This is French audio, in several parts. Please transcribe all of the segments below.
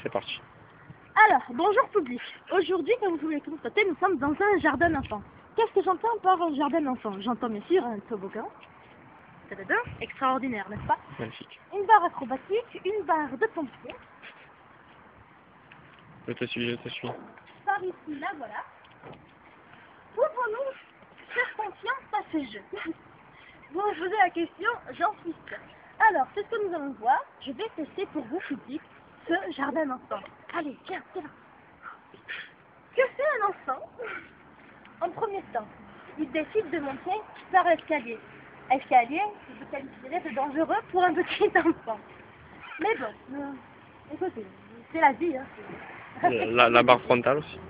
C'est parti. Alors, bonjour public. Aujourd'hui, comme vous pouvez le constater, nous sommes dans un jardin d'enfants. Qu'est-ce que j'entends par un jardin d'enfants? J'entends bien sûr un toboggan. Tadadam, extraordinaire, n'est-ce pas? Magnifique. Une barre acrobatique, une barre de pompier. Je te suis, je te suis. Par ici, là, voilà. Pouvons-nous faire confiance à ces jeux? Vous me posez la question, j'en suis sûre. Alors, c'est ce que nous allons voir. Je vais tester pour vous, public, ce jardin d'enfants. Allez, tiens, c'est là. Que fait un enfant? En premier temps, il décide de monter par l'escalier. Escalier, je qualifierais de dangereux pour un petit enfant. Mais bon, écoutez, c'est la vie. Hein. La barre frontale aussi.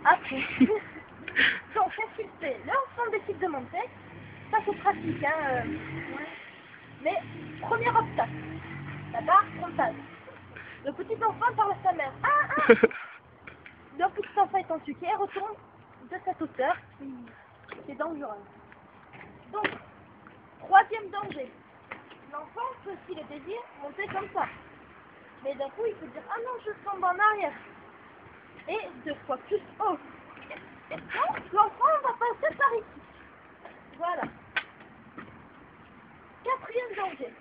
Après, donc qu'est-ce qu'il fait? L'enfant décide de monter. Ça c'est pratique, hein. Ouais. Mais, premier obstacle, la barre frontale. Le petit enfant parle à sa mère. Le petit enfant est en sucre et retourne de cette hauteur qui est dangereuse. Donc, troisième danger. L'enfant peut, s'il le désire, monter comme ça. Mais d'un coup, il peut dire, ah non, je tombe en arrière. Et 2 fois plus haut. Et donc, l'enfant va passer par ici. Voilà. Quatrième danger.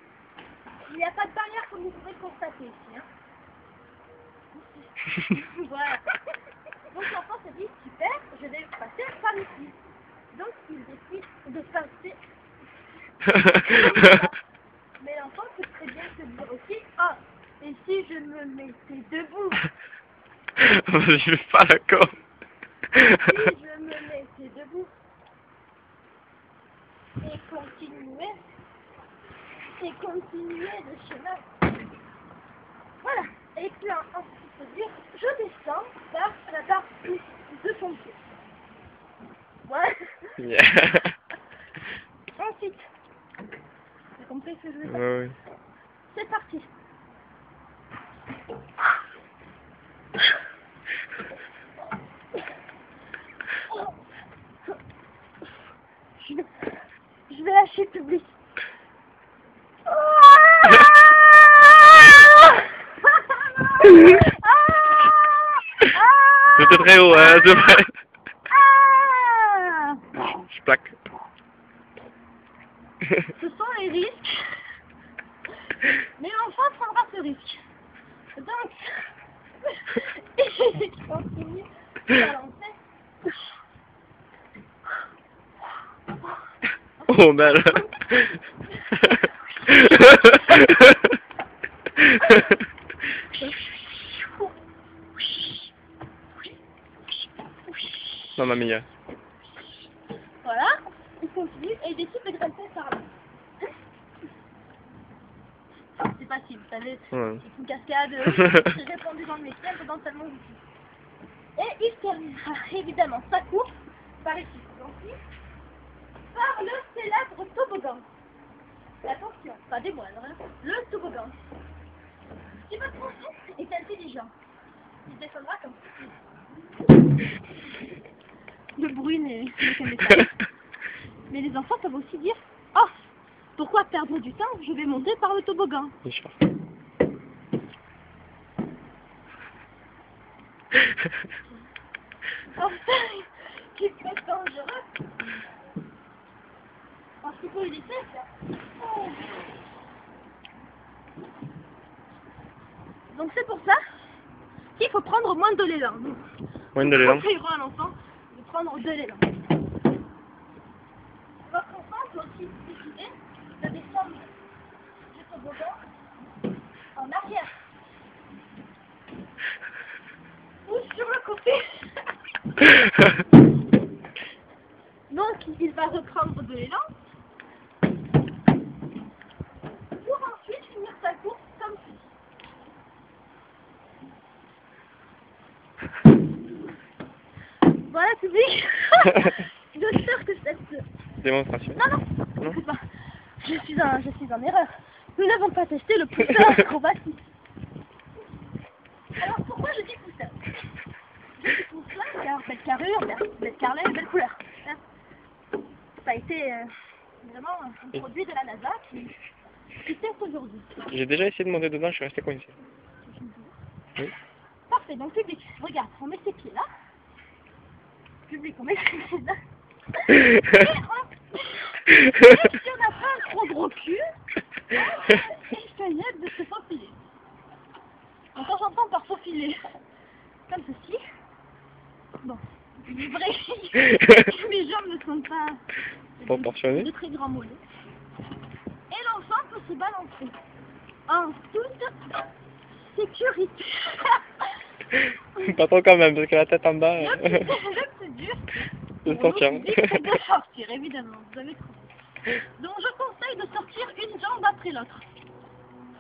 Il n'y a pas de barrière comme vous pouvez le constater ici. Hein. Voilà. Donc l'enfant se dit, super, je vais passer par ici. Donc il décide de passer. Mais l'enfant peut très bien se dire aussi, ah, et si je me mettais debout? Je suis pas d'accord. Si je me mettais debout et continuer le chemin. Voilà. Et puis ensuite se dire, je descends par la barre de pompier. Voilà. Yeah. Ensuite, t'as compris ce que je veux dire? Oui. C'est parti. Je vais lâcher le public. C'était très haut, hein, c'est vrai. Je plaque. Ce sont les risques. Mais l'enfant prendra ce risque. Donc, il continue à lancer. Oh, belle. Mamma mia. Voilà, il continue et il décide de grimper par là. C'est facile, vous savez, Ouais. c'est une cascade très répandue dans le métier, potentiellement utile. Et il terminera évidemment sa course par ici, par le célèbre toboggan. Attention, pas des moindres, hein. Le toboggan. Si votre enfant est intelligent, il descendra comme ceci. Le bruit n'est qu'un détail. Mais les enfants peuvent aussi dire, oh, pourquoi perdre du temps? Je vais monter par le toboggan. Enfin, qui peut être dangereux. Parce qu'il faut éviter ça. Donc c'est pour ça qu'il faut prendre moins de l'élan. Moins de l'élan. Conseillerons à l'enfant de prendre de l'élan. Votre enfant peut aussi décider de descendre du toboggan en arrière. Ou sur le côté. Donc il va reprendre de l'élan pour ensuite finir sa course comme ceci. Voilà public. J'espère que cette Démonstration. Non, écoute pas. Je suis en erreur. Nous n'avons pas testé le pousseur acrobatique. Alors pourquoi je dis pousseur? Je dis pousseur car belle carrure, belle carlet, belle couleur. Hein, ça a été vraiment un produit de la NASA qui teste aujourd'hui. J'ai déjà essayé de monter dedans, je suis resté coincé. Oui. Parfait, donc public, regarde, on met ses pieds là. Public, on met ses pieds là. Et si on n'a pas un trop gros cul, essayez de se faufiler. Donc quand j'entends par faufiler, comme ceci, bon, c'est vrai que mes jambes ne sont pas Proportionné. de très grands mollets. Et l'enfant peut se balancer en toute sécurité. Pas trop quand même, parce que la tête en bas. Le plus dur, De sortir. c'est de sortir, évidemment, vous avez compris. Donc je conseille de sortir une jambe après l'autre.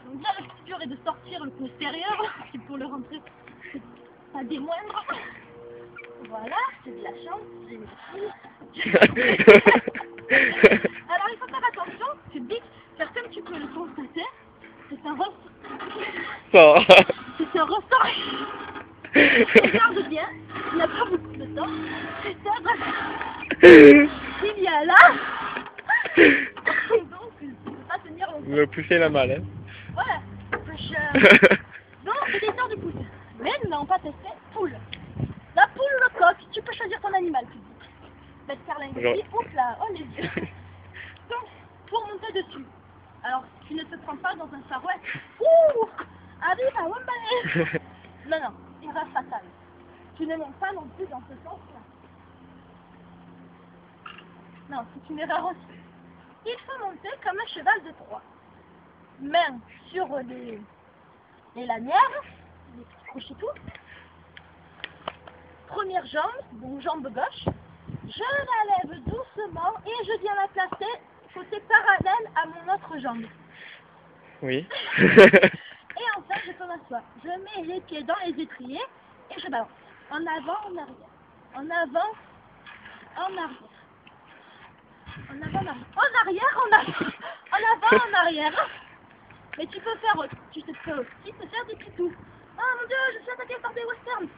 Donc là, le plus dur est de sortir le postérieur, c'est pour le rentrer, c'est pas des moindres. Voilà, c'est de la chance, j'ai une fille. Alors il faut faire attention, public, car comme tu peux le constater, c'est un ressort. C'est un ressort. Regarde bien, il n'y a pas beaucoup de temps. C'est ça, il y a là. Donc, tu ne peux pas tenir longtemps. Vous me poussez la malle, hein. Voilà. Donc, c'est des sorts de poules. Mais nous n'avons pas testé poule. La poule ou le coq, tu peux choisir ton animal public. Bête carlingue ici, oups là, oh les yeux. Donc, pour monter dessus. Alors, tu ne te prends pas dans un sarouet. Ouh, arrive à Wambale. Non, non, erreur fatale. Tu ne montes pas non plus dans ce sens-là. Non, c'est une erreur aussi. Il faut monter comme un cheval de Troie. Main sur les lanières, les petits crochets tout. Première jambe, donc jambe gauche. Je la lève doucement et je viens la placer côté parallèle à mon autre jambe. Oui. Et enfin, je peux m'asseoir. Je mets les pieds dans les étriers et je balance. En avant, en arrière. En avant, en arrière. En avant, en arrière. En arrière, en arrière. En avant, en arrière. Mais tu peux faire, tu peux aussi te faire des petits tours. Oh mon Dieu, je suis attaquée par des westerns.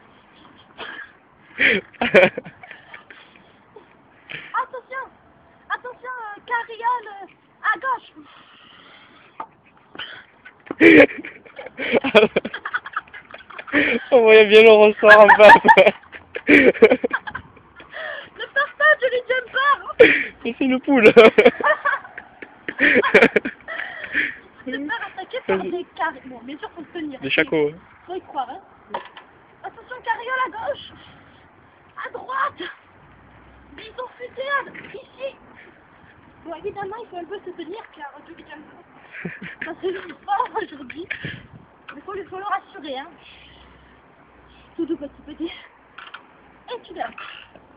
Attention, attention, carriole à gauche. On voyait bien le ressort en face. Ne pars pas, je lui tiens pas. Mais c'est une poule. Se faire attaquer par des carrioles. Bon, bien sûr, faut se tenir. Des chacos. Faut y croire, hein. Attention, carriole à gauche. À droite. Bison futé ici. Bon, évidemment, il faut un peu se tenir car je lui tiens pas. Ça c'est le fort aujourd'hui. Il faut le rassurer, hein. Tout doux petit. Et tu galope.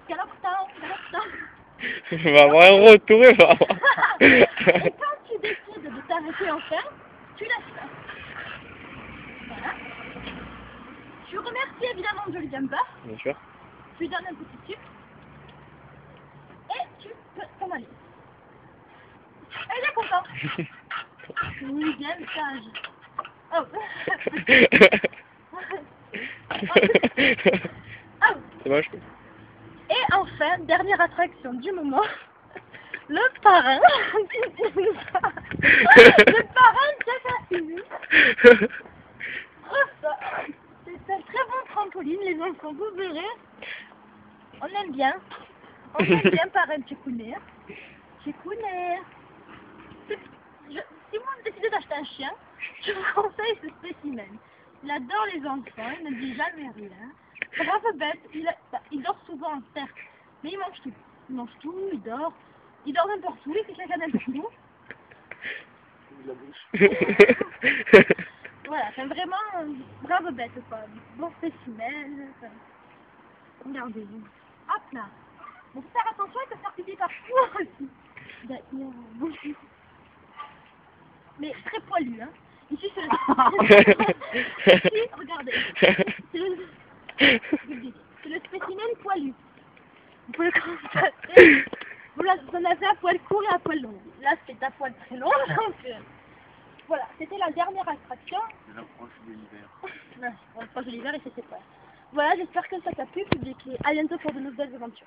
Galope-temps. Il va avoir un retour, il va avoir. Et quand tu décides de t'arrêter enfin, tu laisses ça. Voilà. Tu remercies évidemment Jolly Jumper. Bien sûr. Tu lui donnes un petit sucre. Et tu peux t'en aller. Et il est content. Oui, bien sage. Oh. Oh. C'est moche. Et enfin, dernière attraction du moment, le parrain. Le parrain de Cassini. C'est un très bon trampoline, les enfants, vous verrez. On aime bien. On aime bien parrain Tchekouner. Tchekouner. Si vous décidez d'acheter un chien, je vous conseille ce spécimen. Il adore les enfants, il ne dit jamais rien. Brave bête, il dort souvent, certes, mais il mange tout. Il mange tout, il dort n'importe où, il fait caca n'importe où. Voilà, c'est vraiment brave bête, quoi. Bon spécimen. Regardez-vous. Hop là. Bon, faut faire attention, il peut faire pipi partout aussi. D'ailleurs, mais très poilu, hein. Ici, c'est le... Ici, regardez. C'est le spécimen poilu. Vous pouvez le constater. Vous en avez à poil court et à poil long. Là, c'est à poil très long, donc... voilà, c'était la dernière attraction. C'est l'approche de l'hiver. Ouais, l'approche de l'hiver et c'était quoi. Voilà, j'espère que ça t'a plu, public. À bientôt pour de nouvelles aventures.